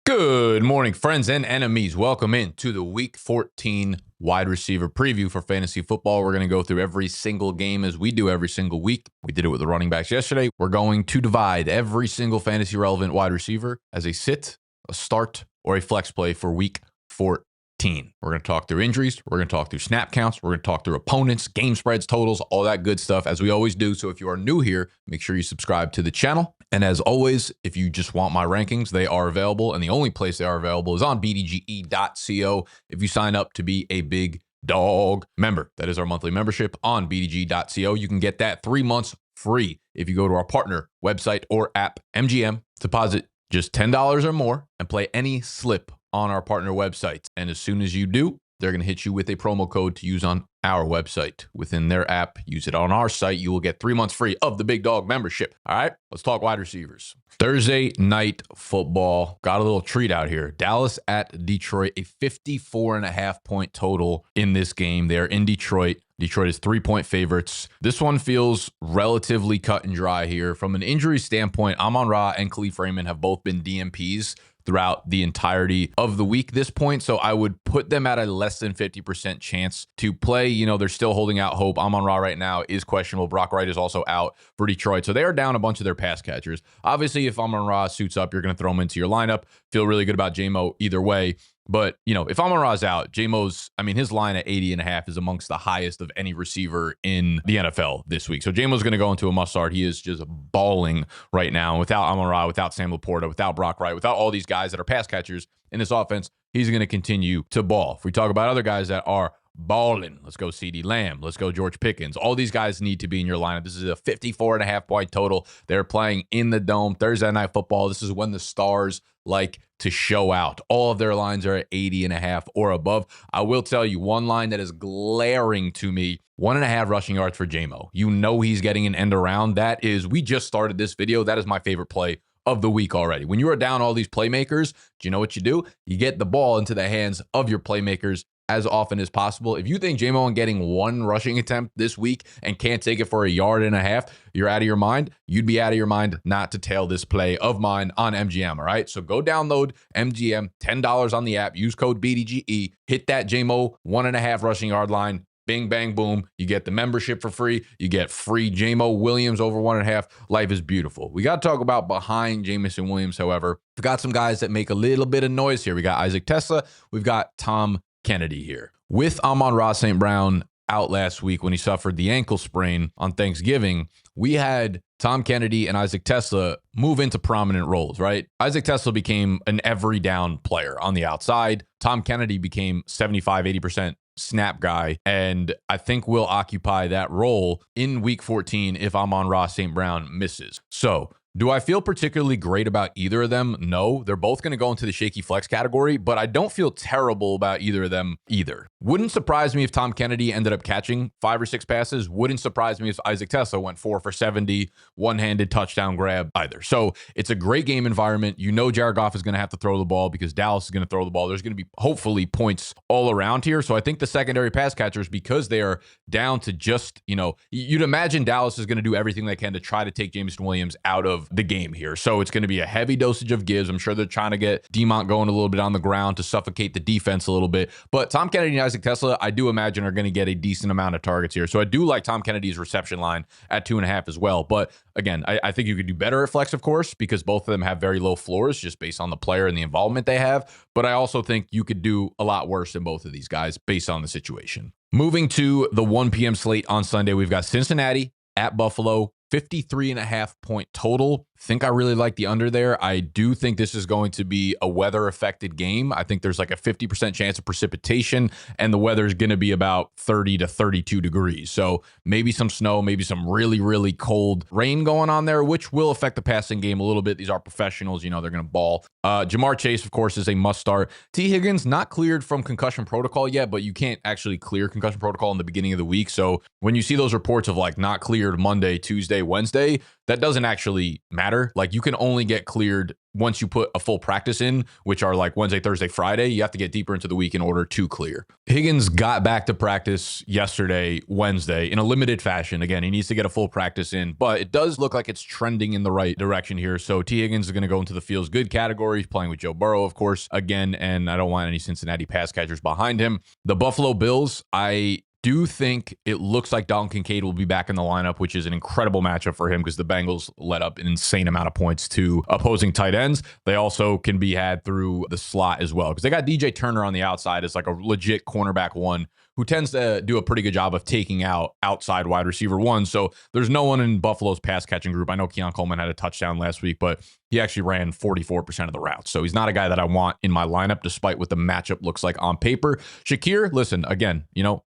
Good morning, friends and enemies. Welcome in to the Week 14 wide receiver preview for fantasy football. We're going to go through every single game as we do every single week. We did it with the running backs yesterday. We're going to divide every single fantasy relevant wide receiver as a sit, a start, or a flex play for Week 14. We're going to talk through injuries. We're going to talk through snap counts. We're going to talk through opponents, game spreads, totals, all that good stuff as we always do. So if you are new here, make sure you subscribe to the channel. And as always, if you just want my rankings, they are available. And the only place they are available is on BDGE.co. If you sign up to be a big dog member, that is our monthly membership on BDGE.co. You can get that 3 months free if you go to our partner website or app, MGM. Deposit just $10 or more and play any slip on our partner website. And as soon as you do, they're going to hit you with a promo code to use on our website. Within their app, use it on our site. You will get 3 months free of the Big Dog membership. All right, let's talk wide receivers. Thursday night football. Got a little treat out here. Dallas at Detroit, a 54.5 point total in this game. They're in Detroit. Detroit is 3-point favorites. This one feels relatively cut and dry here. From an injury standpoint, Amon-Ra and Khalif Raymond have both been DNPs throughout the entirety of the week this point. So I would put them at a less than 50% chance to play. You know, they're still holding out hope. Amon-Ra right now is questionable. Brock Wright is also out for Detroit. So they are down a bunch of their pass catchers. Obviously, if Amon-Ra suits up, you're going to throw him into your lineup. Feel really good about J-Mo either way. But, you know, if Amon-Ra's out, J-Mo's, his line at 80.5 is amongst the highest of any receiver in the NFL this week. So J-Mo's going to go into a must-start. He is just balling right now. Without Amon-Ra, without Sam Laporta, without Brock Wright, without all these guys that are pass catchers in this offense, he's going to continue to ball. If we talk about other guys that are balling, let's go CeeDee Lamb, let's go George Pickens. All these guys need to be in your lineup. This is a 54.5 point total. They're playing in the Dome, Thursday night football. This is when the stars like to show out. All of their lines are at 80.5 or above. I will tell you one line that is glaring to me: 1.5 rushing yards for J-Mo. You know he's getting an end around. That is, we just started this video. That is my favorite play of the week already. When you are down all these playmakers, do you know what you do? You get the ball into the hands of your playmakers as often as possible. If you think J-Mo getting one rushing attempt this week and can't take it for 1.5 yards, you're out of your mind. You'd be out of your mind not to tail this play of mine on MGM, all right? So go download MGM, $10 on the app, use code BDGE, hit that J-Mo 1.5 rushing yard line. Bing, bang, boom. You get the membership for free. You get free J-Mo Williams over 1.5. Life is beautiful. We got to talk about behind Jameson Williams, however. We've got some guys that make a little bit of noise here. We got Isaac Tesla. We've got Tom Kennedy here. With Amon-Ra St. Brown out last week when he suffered the ankle sprain on Thanksgiving, we had Tom Kennedy and Isaac Tesla move into prominent roles, right? Isaac Tesla became an every down player on the outside. Tom Kennedy became 75-80% snap guy, and I think will occupy that role in Week 14 if Amon-Ra St. Brown misses. So do I feel particularly great about either of them? No, they're both going to go into the shaky flex category, but I don't feel terrible about either of them either. Wouldn't surprise me if Tom Kennedy ended up catching 5 or 6 passes. Wouldn't surprise me if Isaac Tesla went 4 for 70, one-handed touchdown grab either. So it's a great game environment. You know Jared Goff is going to have to throw the ball because Dallas is going to throw the ball. There's going to be hopefully points all around here. So I think the secondary pass catchers, because they are down to just, you'd imagine Dallas is going to do everything they can to try to take Jameson Williams out of the game here. So it's going to be a heavy dosage of gives. I'm sure they're trying to get Demont going a little bit on the ground to suffocate the defense a little bit. But Tom Kennedy and Isaac Tesla, I do imagine, are going to get a decent amount of targets here. So I do like Tom Kennedy's reception line at 2.5 as well. But again, I think you could do better at flex, of course, because both of them have very low floors just based on the player and the involvement they have. But I also think you could do a lot worse than both of these guys based on the situation. Moving to the 1 p.m. slate on Sunday, we've got Cincinnati at Buffalo. 53.5 point total. Think I really like the under there. I do think this is going to be a weather affected game. I think there's like a 50% chance of precipitation, and the weather is going to be about 30 to 32 degrees. So maybe some snow, maybe some really, really cold rain going on there, which will affect the passing game a little bit. These are professionals, they're going to ball. Jamar Chase, of course, is a must start. T. Higgins, not cleared from concussion protocol yet, but you can't actually clear concussion protocol in the beginning of the week. So when you see those reports of like not cleared Monday, Tuesday, Wednesday, that doesn't actually matter matter. Like, you can only get cleared once you put a full practice in, which are like Wednesday, Thursday, Friday. You have to get deeper into the week in order to clear. Higgins got back to practice yesterday, Wednesday, in a limited fashion. Again, he needs to get a full practice in, but it does look like it's trending in the right direction here. So T. Higgins is going to go into the feels good category. He's playing with Joe Burrow, of course, again, and I don't want any Cincinnati pass catchers behind him. The Buffalo Bills, I do think it looks like Dalton Kincaid will be back in the lineup, which is an incredible matchup for him because the Bengals let up an insane amount of points to opposing tight ends. They also can be had through the slot as well because they got DJ Turner on the outside as like a legit cornerback one who tends to do a pretty good job of taking out outside wide receiver one. So there's no one in Buffalo's pass catching group. I know Keon Coleman had a touchdown last week, but he actually ran 44% of the routes. So he's not a guy that I want in my lineup, despite what the matchup looks like on paper. Shakir, listen, again,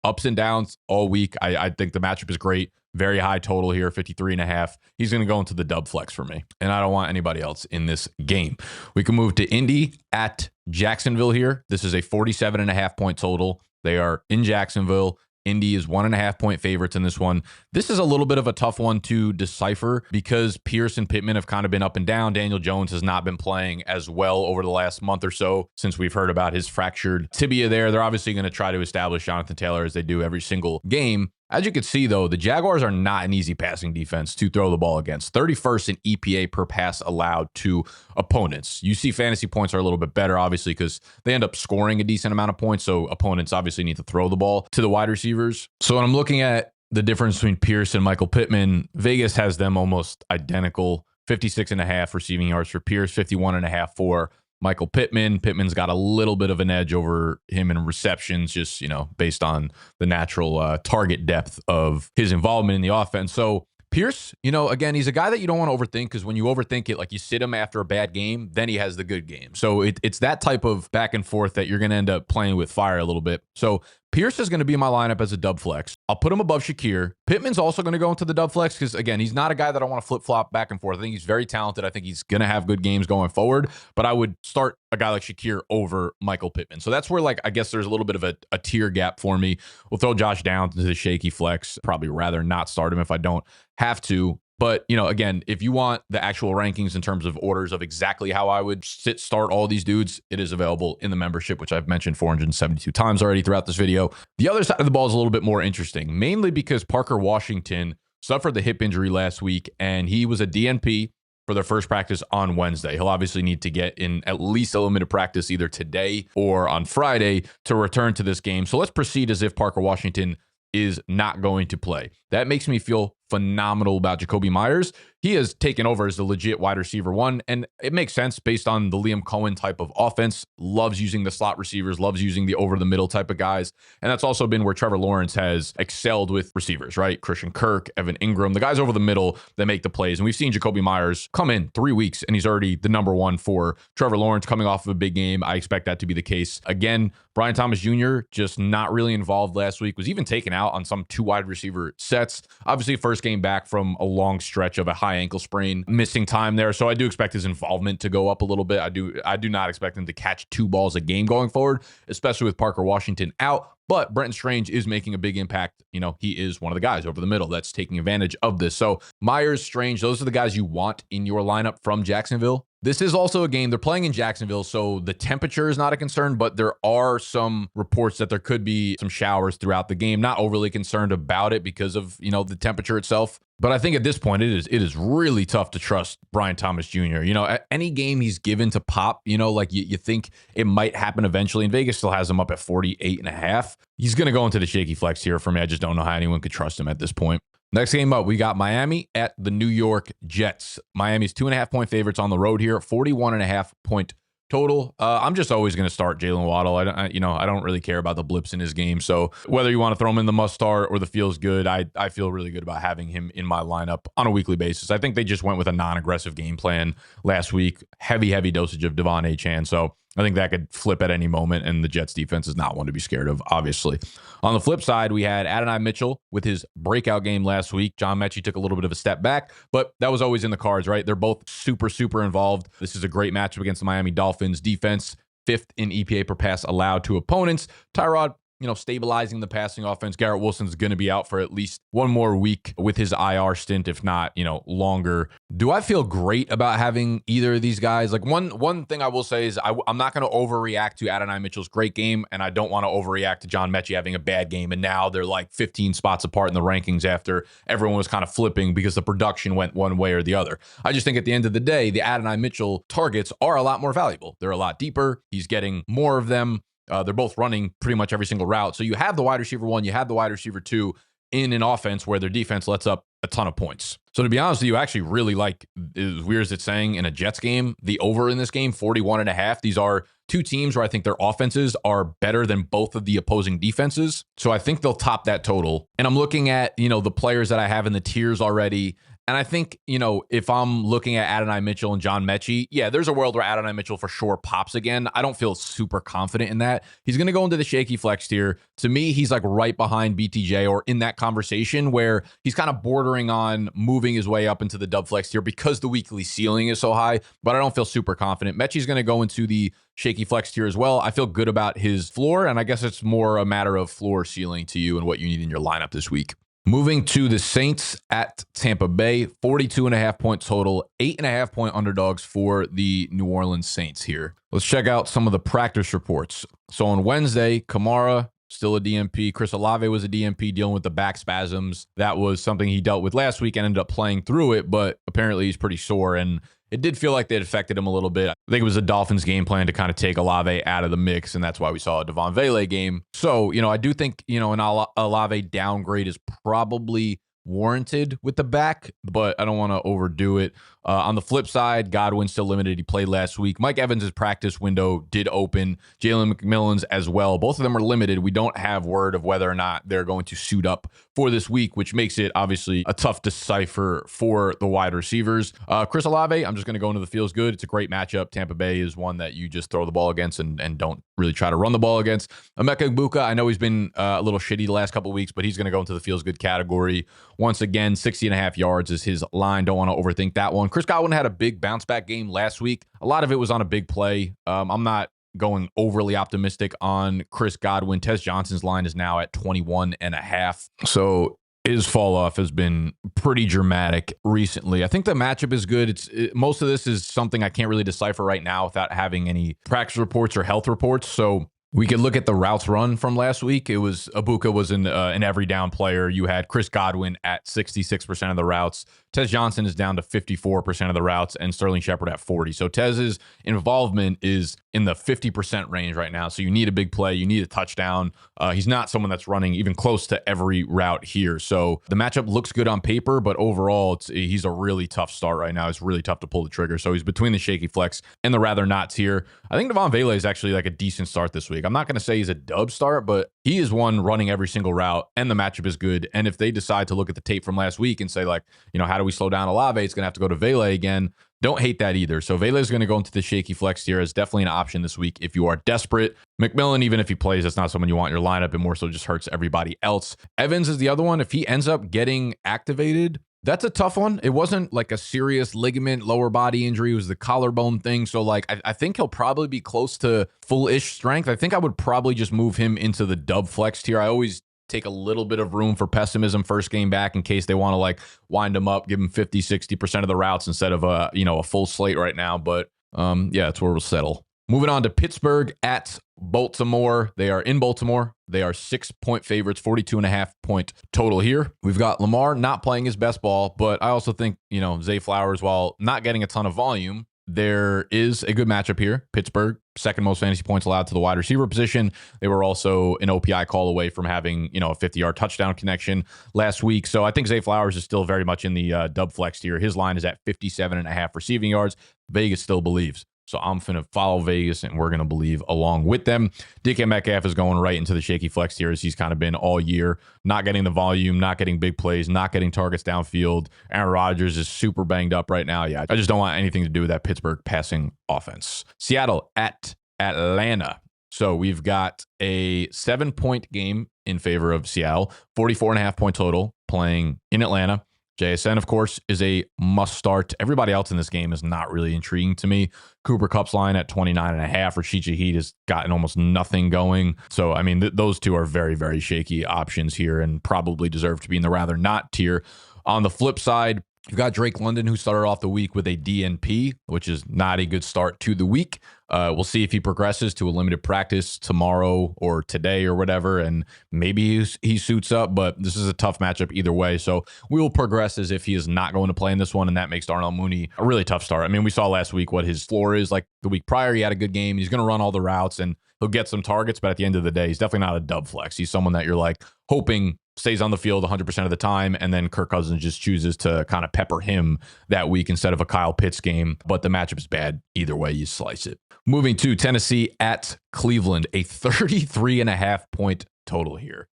ups and downs all week. I think the matchup is great. Very high total here, 53.5. He's going to go into the dub flex for me. And I don't want anybody else in this game. We can move to Indy at Jacksonville here. This is a 47.5 point total. They are in Jacksonville. Indy is 1.5 point favorites in this one. This is a little bit of a tough one to decipher because Pierce and Pittman have kind of been up and down. Daniel Jones has not been playing as well over the last month or so since we've heard about his fractured tibia there. They're obviously going to try to establish Jonathan Taylor as they do every single game. As you can see, though, the Jaguars are not an easy passing defense to throw the ball against. 31st in EPA per pass allowed to opponents. You see fantasy points are a little bit better, obviously, because they end up scoring a decent amount of points, so opponents obviously need to throw the ball to the wide receivers. So when I'm looking at the difference between Pierce and Michael Pittman, Vegas has them almost identical. 56.5 receiving yards for Pierce, 51.5 for Michael Pittman. Pittman's got a little bit of an edge over him in receptions, just, based on the natural target depth of his involvement in the offense. So Pierce, again, he's a guy that you don't want to overthink because when you overthink it, like you sit him after a bad game, then he has the good game. So it's that type of back and forth that you're going to end up playing with fire a little bit. So Pierce is going to be in my lineup as a dub flex. I'll put him above Shakir. Pittman's also going to go into the dub flex because, again, he's not a guy that I want to flip-flop back and forth. I think he's very talented. I think he's going to have good games going forward, but I would start a guy like Shakir over Michael Pittman. So that's where, I guess there's a little bit of a tier gap for me. We'll throw Josh Downs into the shaky flex. Probably rather not start him if I don't have to. But, again, if you want the actual rankings in terms of orders of exactly how I would start all these dudes, it is available in the membership, which I've mentioned 472 times already throughout this video. The other side of the ball is a little bit more interesting, mainly because Parker Washington suffered the hip injury last week, and he was a DNP for their first practice on Wednesday. He'll obviously need to get in at least a limited practice either today or on Friday to return to this game. So let's proceed as if Parker Washington is not going to play. That makes me feel phenomenal about Jakobi Meyers. He has taken over as the legit wide receiver one, and it makes sense based on the Liam Cohen type of offense. Loves using the slot receivers, loves using the over-the-middle type of guys, and that's also been where Trevor Lawrence has excelled with receivers, right? Christian Kirk, Evan Ingram, the guys over the middle that make the plays, and we've seen Jakobi Meyers come in 3 weeks, and he's already the number one for Trevor Lawrence coming off of a big game. I expect that to be the case again. Brian Thomas Jr. just not really involved last week, was even taken out on some 2 wide receiver sets. Obviously, first game back from a long stretch of a high ankle sprain, missing time there. So I do expect his involvement to go up a little bit. I do not expect him to catch 2 balls a game going forward, especially with Parker Washington out. But Brenton Strange is making a big impact. He is one of the guys over the middle that's taking advantage of this. So Myers, Strange, those are the guys you want in your lineup from Jacksonville. This is also a game they're playing in Jacksonville, so the temperature is not a concern, but there are some reports that there could be some showers throughout the game. Not overly concerned about it because of, the temperature itself. But I think at this point, it is really tough to trust Brian Thomas Jr. At any game he's given to pop, you think it might happen eventually. And Vegas still has him up at 48.5. He's going to go into the shaky flex here for me. I just don't know how anyone could trust him at this point. Next game up, we got Miami at the New York Jets. Miami's 2.5 point favorites on the road here, 41.5 point total. I'm just always going to start Jalen Waddle. I don't really care about the blips in his game. So whether you want to throw him in the must start or the feels good, I feel really good about having him in my lineup on a weekly basis. I think they just went with a non-aggressive game plan last week. Heavy dosage of Devon Achane. So I think that could flip at any moment, and the Jets defense is not one to be scared of, obviously. On the flip side, we had Adonai Mitchell with his breakout game last week. John Mechie took a little bit of a step back, but that was always in the cards, right? They're both super involved. This is a great matchup against the Miami Dolphins defense, 5th in EPA per pass allowed to opponents. Tyrod stabilizing the passing offense. Garrett Wilson's going to be out for at least one more week with his IR stint, if not, longer. Do I feel great about having either of these guys? Like one thing I will say is I'm not going to overreact to Adonai Mitchell's great game, and I don't want to overreact to John Mechie having a bad game. And now they're like 15 spots apart in the rankings after everyone was kind of flipping because the production went one way or the other. I just think at the end of the day, the Adonai Mitchell targets are a lot more valuable. They're a lot deeper. He's getting more of them. They're both running pretty much every single route. So you have the wide receiver 1, you have the wide receiver 2 in an offense where their defense lets up a ton of points. So to be honest with you, I actually really like, as weird as it's saying, in a Jets game, the over in this game, 41.5. These are two teams where I think their offenses are better than both of the opposing defenses. So I think they'll top that total. And I'm looking at, the players that I have in the tiers already. And I think, if I'm looking at Adonai Mitchell and John Mechie, yeah, there's a world where Adonai Mitchell for sure pops again. I don't feel super confident in that. He's going to go into the shaky flex tier. To me, he's like right behind BTJ or in that conversation where he's kind of bordering on moving his way up into the dub flex tier because the weekly ceiling is so high, but I don't feel super confident. Mechie's going to go into the shaky flex tier as well. I feel good about his floor, and I guess it's more a matter of floor ceiling to you and what you need in your lineup this week. Moving to the Saints at Tampa Bay, 42.5 point total, 8.5 point underdogs for the New Orleans Saints here. Let's check out some of the practice reports. So on Wednesday, Kamara, still a DNP. Chris Olave was a DNP dealing with the back spasms. That was something he dealt with last week and ended up playing through it, but apparently he's pretty sore, and it did feel like they had affected him a little bit. I think it was the Dolphins' game plan to kind of take Olave out of the mix, and that's why we saw a Devon Vele game. So, I do think, an Olave downgrade is probably warranted with the back, but I don't want to overdo it. On the flip side, Godwin's still limited. He played last week. Mike Evans' practice window did open. Jalen McMillan's as well. Both of them are limited. We don't have word of whether or not they're going to suit up for this week, which makes it obviously a tough decipher for the wide receivers. Chris Olave, I'm just going to go into the feels good. It's a great matchup. Tampa Bay is one that you just throw the ball against and don't really try to run the ball against. Emeka Egbuka, I know he's been a little shitty the last couple of weeks, but he's going to go into the feels good category. Once again, 60.5 yards is his line. Don't want to overthink that one. Chris Godwin had a big bounce back game last week. A lot of it was on a big play. I'm not going overly optimistic on Chris Godwin. Tez Johnson's line is now at 21.5. So his fall off has been pretty dramatic recently. I think the matchup is good. Most of this is something I can't really decipher right now without having any practice reports or health reports. So we could look at the routes run from last week. It was Egbuka was an every down player. You had Chris Godwin at 66% of the routes. Tez Johnson is down to 54% of the routes, and Sterling Shepard at 40. So Tez's involvement is in the 50% range right now. So you need a big play. You need a touchdown. He's not someone that's running even close to every route here. So the matchup looks good on paper, but overall, he's a really tough start right now. It's really tough to pull the trigger. So he's between the shaky flex and the rather nots here. I think Devon Vele is actually like a decent start this week. I'm not going to say he's a dub start, but he is one running every single route, and the matchup is good. And if they decide to look at the tape from last week and say, like, how do we slow down Olave? It's going to have to go to Vele again. Don't hate that either. So Vele is going to go into the shaky flex tier as definitely an option this week if you are desperate. McMillan, even if he plays, that's not someone you want in your lineup. It more so just hurts everybody else. Evans is the other one. If he ends up getting activated, that's a tough one. It wasn't like a serious ligament, lower body injury. It was the collarbone thing. So I think he'll probably be close to full-ish strength. I think I would probably just move him into the dub flex tier. I always take a little bit of room for pessimism first game back in case they want to wind him up, give him 50, 60% of the routes instead of a full slate right now. But yeah, that's where we'll settle. Moving on to Pittsburgh at Baltimore. They are in Baltimore. They are 6-point favorites, 42.5 point total here. We've got Lamar not playing his best ball, but I also think, Zay Flowers, while not getting a ton of volume, there is a good matchup here. Pittsburgh, second most fantasy points allowed to the wide receiver position. They were also an OPI call away from having, a 50-yard touchdown connection last week. So I think Zay Flowers is still very much in the dub flex tier. His line is at 57.5 receiving yards. Vegas still believes. So I'm going to follow Vegas, and we're going to believe along with them. DK Metcalf is going right into the shaky flex tier as he's kind of been all year, not getting the volume, not getting big plays, not getting targets downfield. Aaron Rodgers is super banged up right now. Yeah, I just don't want anything to do with that Pittsburgh passing offense. Seattle at Atlanta. So we've got a 7-point game in favor of Seattle, 44.5 point total playing in Atlanta. JSN, of course, is a must start. Everybody else in this game is not really intriguing to me. Cooper Kupp's line at 29.5. Rashid Shaheed has gotten almost nothing going. So, I mean, those two are very, very shaky options here and probably deserve to be in the rather not tier. On the flip side, you've got Drake London, who started off the week with a DNP, which is not a good start to the week. We'll see if he progresses to a limited practice tomorrow or today or whatever, and maybe he suits up, but this is a tough matchup either way. So we will progress as if he is not going to play in this one, and that makes Darnell Mooney a really tough start. I mean, we saw last week what his floor is. Like the week prior, he had a good game. He's going to run all the routes, and he'll get some targets, but at the end of the day, he's definitely not a dub flex. He's someone that you're like hoping stays on the field 100% of the time, and then Kirk Cousins just chooses to kind of pepper him that week instead of a Kyle Pitts game. But the matchup is bad either way you slice it. Moving to Tennessee at Cleveland, a 33.5 point total here.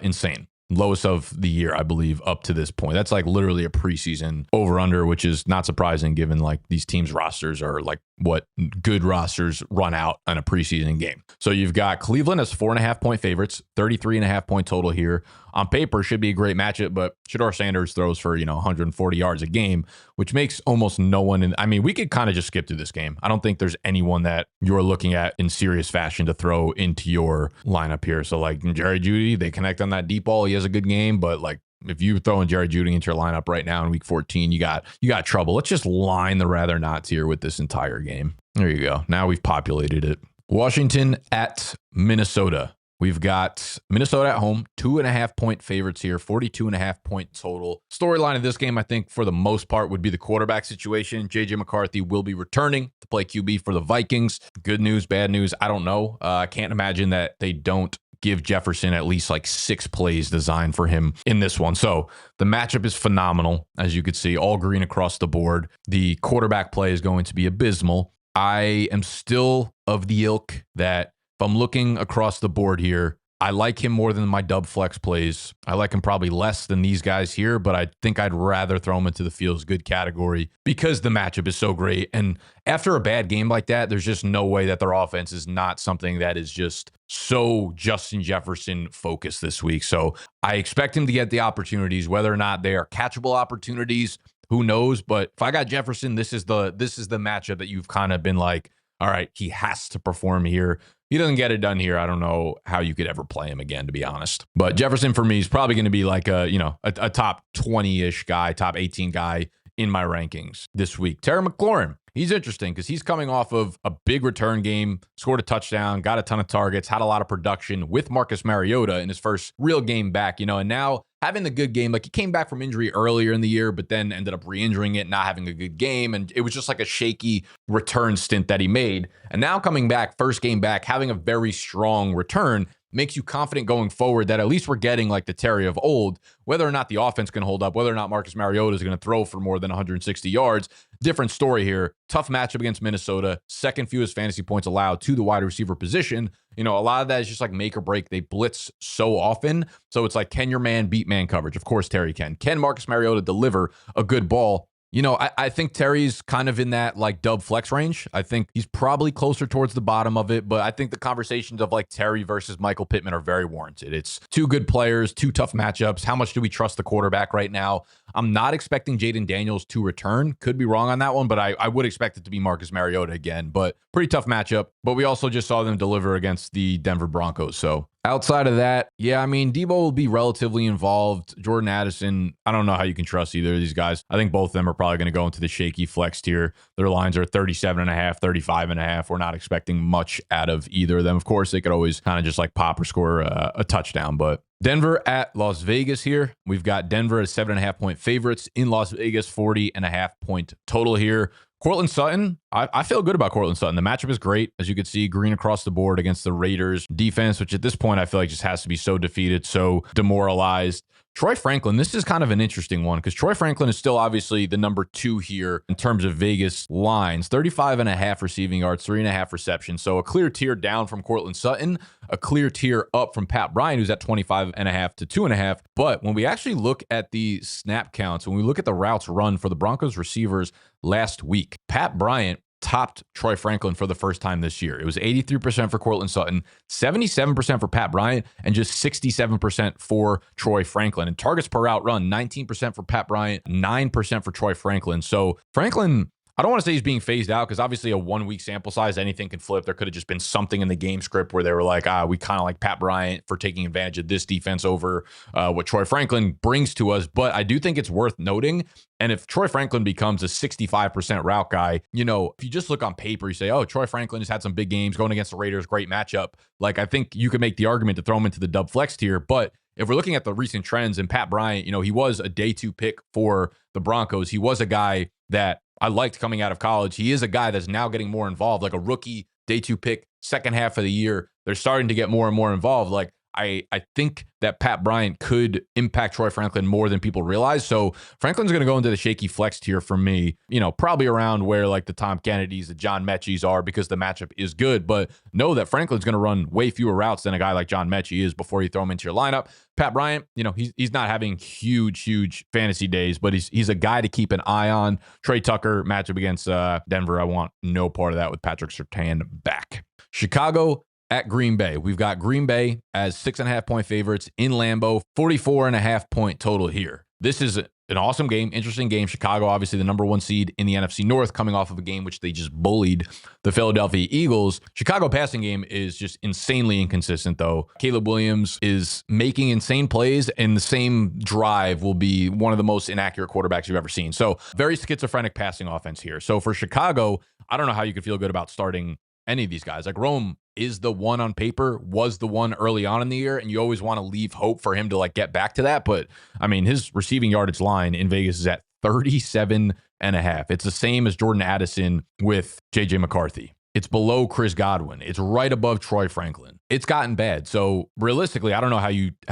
Insane. Lowest of the year, I believe, up to this point. That's like literally a preseason over-under, which is not surprising given like these teams' rosters are like what good rosters run out on a preseason game. So you've got Cleveland as 4.5 point favorites, 33.5 point total here. On paper, should be a great matchup, but Shedeur Sanders throws for, 140 yards a game, which makes almost no one. I mean, we could kind of just skip through this game. I don't think there's anyone that you're looking at in serious fashion to throw into your lineup here. So like Jerry Jeudy, they connect on that deep ball. He has a good game, but like if you throw in Jerry Jeudy into your lineup right now in week 14, you got trouble. Let's just line the rather nots here with this entire game. There you go. Now we've populated it. Washington at Minnesota. We've got Minnesota at home, 2.5 point favorites here, 42.5 point total. Storyline of this game, I think, for the most part, would be the quarterback situation. JJ McCarthy will be returning to play QB for the Vikings. Good news, bad news, I don't know. I can't imagine that they don't give Jefferson at least like 6 plays designed for him in this one. So the matchup is phenomenal, as you could see, all green across the board. The quarterback play is going to be abysmal. I am still of the ilk that if I'm looking across the board here, I like him more than my dub flex plays. I like him probably less than these guys here, but I think I'd rather throw him into the feels good category because the matchup is so great. And after a bad game like that, there's just no way that their offense is not something that is just so Justin Jefferson focused this week. So I expect him to get the opportunities, whether or not they are catchable opportunities, who knows? But if I got Jefferson, this is the matchup that you've kind of been like, all right, he has to perform here. He doesn't get it done here. I don't know how you could ever play him again, to be honest. But Jefferson for me is probably going to be like a top 20-ish guy, top 18 guy in my rankings this week. Terry McLaurin, he's interesting because he's coming off of a big return game, scored a touchdown, got a ton of targets, had a lot of production with Marcus Mariota in his first real game back, and now having the good game, like he came back from injury earlier in the year, but then ended up re-injuring it, not having a good game. And it was just like a shaky return stint that he made. And now coming back, first game back, having a very strong return makes you confident going forward that at least we're getting like the Terry of old. Whether or not the offense can hold up, whether or not Marcus Mariota is going to throw for more than 160 yards, different story here. Tough matchup against Minnesota, second fewest fantasy points allowed to the wide receiver position. A lot of that is just like make or break. They blitz so often. So it's like, can your man beat man coverage? Of course, Terry can. Can Marcus Mariota deliver a good ball? I think Terry's kind of in that like dub flex range. I think he's probably closer towards the bottom of it, but I think the conversations of like Terry versus Michael Pittman are very warranted. It's two good players, two tough matchups. How much do we trust the quarterback right now? I'm not expecting Jaden Daniels to return. Could be wrong on that one, but I would expect it to be Marcus Mariota again. But pretty tough matchup. But we also just saw them deliver against the Denver Broncos. So outside of that, yeah, I mean, Debo will be relatively involved. Jordan Addison, I don't know how you can trust either of these guys. I think both of them are probably going to go into the shaky flex tier. Their lines are 37.5, 35.5. We're not expecting much out of either of them. Of course, they could always kind of just like pop or score a touchdown, but Denver at Las Vegas here. We've got Denver as 7.5 point favorites in Las Vegas, 40.5 point total here. Courtland Sutton, I feel good about Courtland Sutton. The matchup is great. As you can see, green across the board against the Raiders defense, which at this point I feel like just has to be so defeated, so demoralized. Troy Franklin, this is kind of an interesting one because Troy Franklin is still obviously the number 2 here in terms of Vegas lines. 35.5 receiving yards, 3.5 receptions. So a clear tier down from Courtland Sutton, a clear tier up from Pat Bryant, who's at 25.5 to 2.5. But when we actually look at the snap counts, when we look at the routes run for the Broncos receivers last week, Pat Bryant topped Troy Franklin for the first time this year. It was 83% for Courtland Sutton, 77% for Pat Bryant, and just 67% for Troy Franklin. And targets per route run, 19% for Pat Bryant, 9% for Troy Franklin. So Franklin, I don't want to say he's being phased out because obviously a 1 week sample size, anything can flip. There could have just been something in the game script where they were like, we kind of like Pat Bryant for taking advantage of this defense over what Troy Franklin brings to us. But I do think it's worth noting. And if Troy Franklin becomes a 65% route guy, if you just look on paper, you say, Troy Franklin has had some big games going against the Raiders, great matchup. Like, I think you could make the argument to throw him into the dub flex tier. But if we're looking at the recent trends, and Pat Bryant, he was a day 2 pick for the Broncos. He was a guy that I liked coming out of college. He is a guy that's now getting more involved, like a rookie day 2 pick, second half of the year. They're starting to get more and more involved. Like, I think that Pat Bryant could impact Troy Franklin more than people realize. So Franklin's going to go into the shaky flex tier for me, probably around where like the Tom Kennedys, the John Mechie's are, because the matchup is good. But know that Franklin's going to run way fewer routes than a guy like John Mechie is before you throw him into your lineup. Pat Bryant, he's not having huge fantasy days, but he's a guy to keep an eye on. Trey Tucker matchup against Denver. I want no part of that with Patrick Surtain back. Chicago at Green Bay. We've got Green Bay as 6.5 point favorites in Lambeau, 44.5 point total here. This is an awesome game, interesting game. Chicago, obviously the number 1 seed in the NFC North, coming off of a game which they just bullied the Philadelphia Eagles. Chicago passing game is just insanely inconsistent, though. Caleb Williams is making insane plays, and the same drive will be one of the most inaccurate quarterbacks you've ever seen. So very schizophrenic passing offense here. So for Chicago, I don't know how you could feel good about starting any of these guys. Like, Rome is the one on paper, was the one early on in the year, and you always want to leave hope for him to like get back to that. But I mean, his receiving yardage line in Vegas is at 37.5. It's the same as Jordan Addison with JJ McCarthy. It's below Chris Godwin. It's right above Troy Franklin. It's gotten bad. So realistically, I don't know how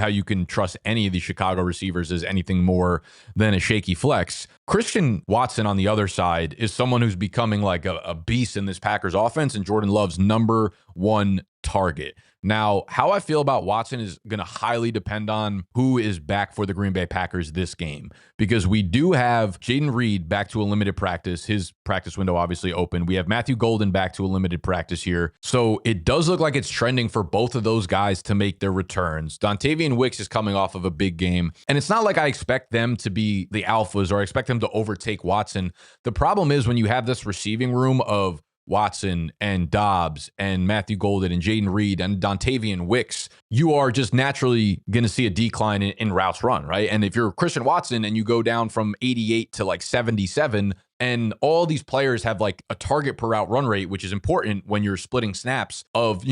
you can trust any of these Chicago receivers as anything more than a shaky flex. Christian Watson on the other side is someone who's becoming like a beast in this Packers offense, and Jordan Love's number 1 target. Now, how I feel about Watson is going to highly depend on who is back for the Green Bay Packers this game, because we do have Jaden Reed back to a limited practice. His practice window obviously open. We have Matthew Golden back to a limited practice here. So it does look like it's trending for both of those guys to make their returns. Dontavian Wicks is coming off of a big game, and it's not like I expect them to be the alphas or I expect them to overtake Watson. The problem is when you have this receiving room of Watson and Dobbs and Matthew Golden and Jaden Reed and Dontavian Wicks, you are just naturally going to see a decline in routes run, right? And if you're Christian Watson and you go down from 88 to like 77, and all these players have like a target per route run rate, which is important when you're splitting snaps of,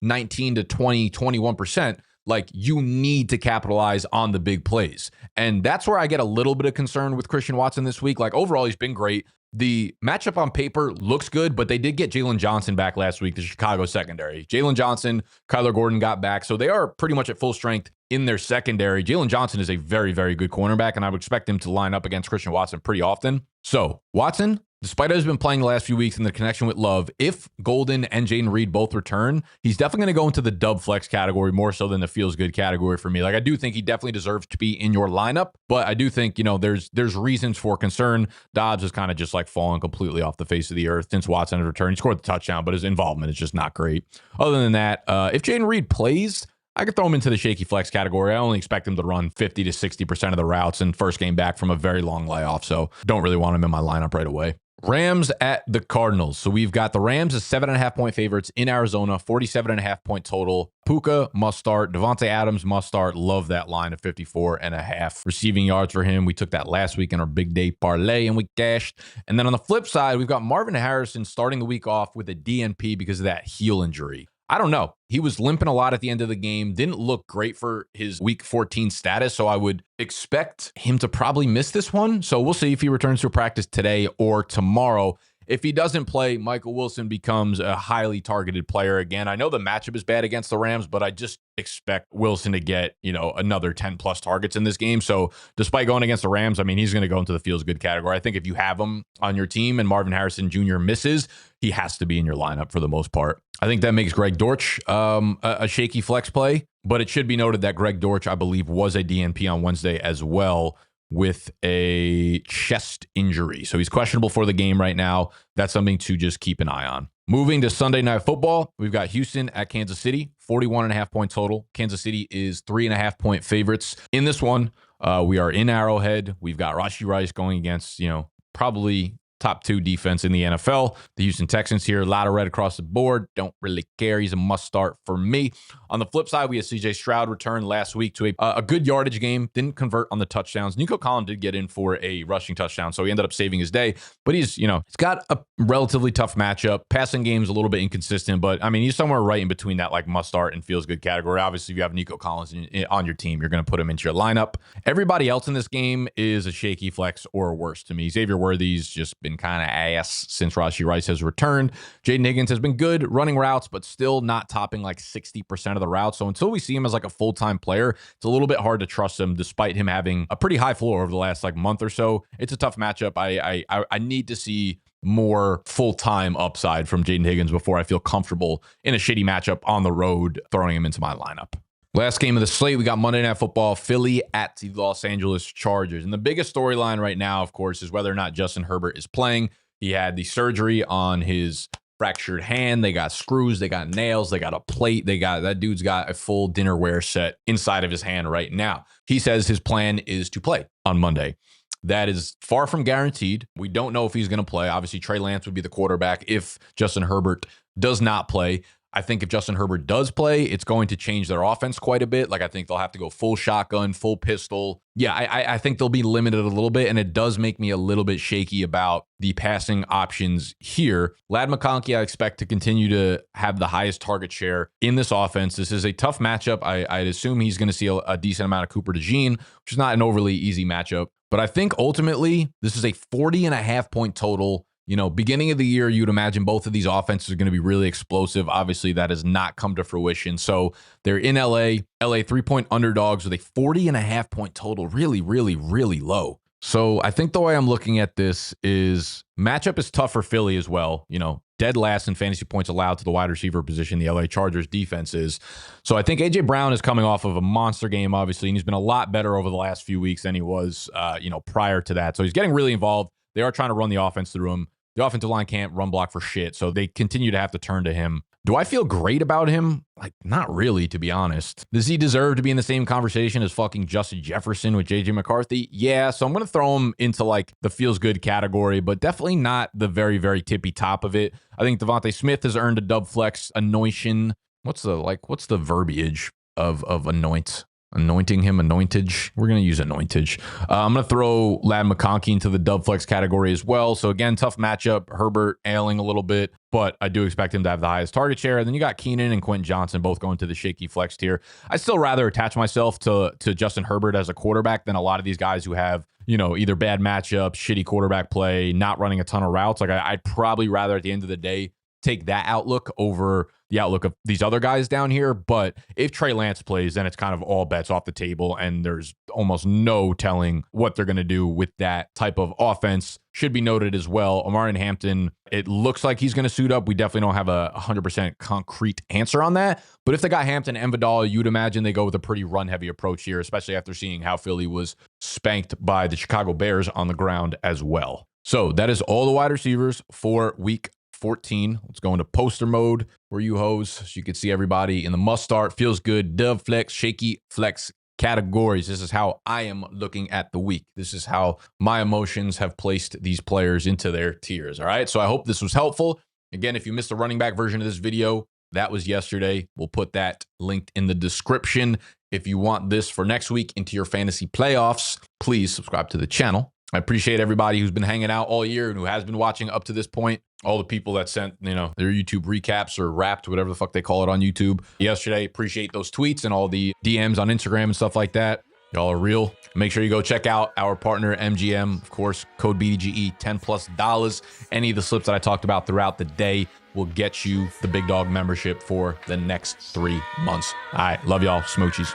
19 to 20, 21%, like you need to capitalize on the big plays. And that's where I get a little bit of concern with Christian Watson this week. Like overall, he's been great. The matchup on paper looks good, but they did get Jalen Johnson back last week, the Chicago secondary. Jalen Johnson, Kyler Gordon got back, so they are pretty much at full strength in their secondary. Jalen Johnson is a very, very good cornerback, and I would expect him to line up against Christian Watson pretty often. So Watson, despite how he's been playing the last few weeks in the connection with Love, if Golden and Jaden Reed both return, he's definitely going to go into the dub flex category more so than the feels good category for me. Like I do think he definitely deserves to be in your lineup, but I do think, there's reasons for concern. Dobbs has kind of just like fallen completely off the face of the earth since Watson had returned. He scored the touchdown, but his involvement is just not great. Other than that, if Jaden Reed plays, I could throw him into the shaky flex category. I only expect him to run 50 to 60% of the routes in first game back from a very long layoff, so don't really want him in my lineup right away. Rams at the Cardinals. So we've got the Rams as 7.5 point favorites in Arizona, 47.5 point total. Puka must start. Devontae Adams must start. Love that line of 54.5 receiving yards for him. We took that last week in our big day parlay and we cashed. And then on the flip side, we've got Marvin Harrison starting the week off with a DNP because of that heel injury. I don't know. He was limping a lot at the end of the game. Didn't look great for his week 14 status. So I would expect him to probably miss this one. So we'll see if he returns to practice today or tomorrow. If he doesn't play, Michael Wilson becomes a highly targeted player again. I know the matchup is bad against the Rams, but I just expect Wilson to get, another 10 plus targets in this game. So despite going against the Rams, I mean, he's going to go into the feels good category. I think if you have him on your team and Marvin Harrison Jr. misses, he has to be in your lineup for the most part. I think that makes Greg Dortch a shaky flex play, but it should be noted that Greg Dortch, I believe, was a DNP on Wednesday as well, with a chest injury. So he's questionable for the game right now. That's something to just keep an eye on. Moving to Sunday Night Football, we've got Houston at Kansas City, 41.5 point total. Kansas City is 3.5 point favorites. In this one, we are in Arrowhead. We've got Rashee Rice going against, probably top 2 defense in the NFL. The Houston Texans here, a lot of red across the board. Don't really care. He's a must start for me. On the flip side, we had CJ Stroud return last week to a good yardage game. Didn't convert on the touchdowns. Nico Collins did get in for a rushing touchdown, so he ended up saving his day. But he's got a relatively tough matchup. Passing game's a little bit inconsistent, but I mean, he's somewhere right in between that like must start and feels good category. Obviously, if you have Nico Collins on your team, you're going to put him into your lineup. Everybody else in this game is a shaky flex or worse to me. Xavier Worthy's just been kind of ass since Rashee Rice has returned. Jaden Higgins has been good running routes, but still not topping like 60% of the routes. So until we see him as like a full-time player, it's a little bit hard to trust him despite him having a pretty high floor over the last like month or so. It's a tough matchup. I need to see more full-time upside from Jaden Higgins before I feel comfortable in a shitty matchup on the road throwing him into my lineup. Last game of the slate, we got Monday Night Football, Philly at the Los Angeles Chargers. And the biggest storyline right now, of course, is whether or not Justin Herbert is playing. He had the surgery on his fractured hand. They got screws, they got nails, they got a plate. That dude's got a full dinnerware set inside of his hand right now. He says his plan is to play on Monday. That is far from guaranteed. We don't know if he's going to play. Obviously, Trey Lance would be the quarterback if Justin Herbert does not play. I think if Justin Herbert does play, it's going to change their offense quite a bit. Like, I think they'll have to go full shotgun, full pistol. Yeah, I think they'll be limited a little bit, and it does make me a little bit shaky about the passing options here. Ladd McConkey, I expect to continue to have the highest target share in this offense. This is a tough matchup. I'd assume he's going to see a decent amount of Cooper DeJean, which is not an overly easy matchup. But I think ultimately, this is a 40.5 point total. Beginning of the year, you'd imagine both of these offenses are going to be really explosive. Obviously, that has not come to fruition. So they're in LA 3-point underdogs with a 40.5 point total. Really, really, really low. So I think the way I'm looking at this is matchup is tough for Philly as well. Dead last in fantasy points allowed to the wide receiver position, the LA Chargers defense is. So I think A.J. Brown is coming off of a monster game, obviously, and he's been a lot better over the last few weeks than he was, prior to that. So he's getting really involved. They are trying to run the offense through him. The offensive line can't run block for shit, so they continue to have to turn to him. Do I feel great about him? Like, not really, to be honest. Does he deserve to be in the same conversation as fucking Justin Jefferson with J.J. McCarthy? Yeah, so I'm going to throw him into, like, the feels good category, but definitely not the very, very tippy top of it. I think Devontae Smith has earned a dub flex anointation. What's the verbiage of anoint? Anointing him, anointage. We're going to use anointage. I'm going to throw Ladd McConkey into the dub flex category as well. So again, tough matchup. Herbert ailing a little bit, but I do expect him to have the highest target share. And then you got Keenan and Quentin Johnson both going to the shaky flex tier. I'd still rather attach myself to Justin Herbert as a quarterback than a lot of these guys who have, either bad matchups, shitty quarterback play, not running a ton of routes. Like I'd probably rather at the end of the day take that outlook over the outlook of these other guys down here. But if Trey Lance plays, then it's kind of all bets off the table, and there's almost no telling what they're going to do with that type of offense. Should be noted as well, Omarion Hampton, it looks like he's going to suit up. We definitely don't have a 100% concrete answer on that. But if they got Hampton and Vidal, you'd imagine they go with a pretty run-heavy approach here, especially after seeing how Philly was spanked by the Chicago Bears on the ground as well. So that is all the wide receivers for week 14. Let's go into poster mode for you hoes, so you can see everybody in the must start, feels good, dub flex, shaky flex categories. This is how I am looking at the week. This is how my emotions have placed these players into their tiers. All right. So I hope this was helpful. Again, if you missed the running back version of this video, that was yesterday. We'll put that linked in the description. If you want this for next week into your fantasy playoffs, please subscribe to the channel. I appreciate everybody who's been hanging out all year and who has been watching up to this point. All the people that sent, their YouTube recaps or wrapped, whatever the fuck they call it on YouTube yesterday. Appreciate those tweets and all the DMs on Instagram and stuff like that. Y'all are real. Make sure you go check out our partner, MGM. Of course, code BDGE, $10+. Any of the slips that I talked about throughout the day will get you the Big Dog membership for the next 3 months. All right. Love y'all. Smoochies.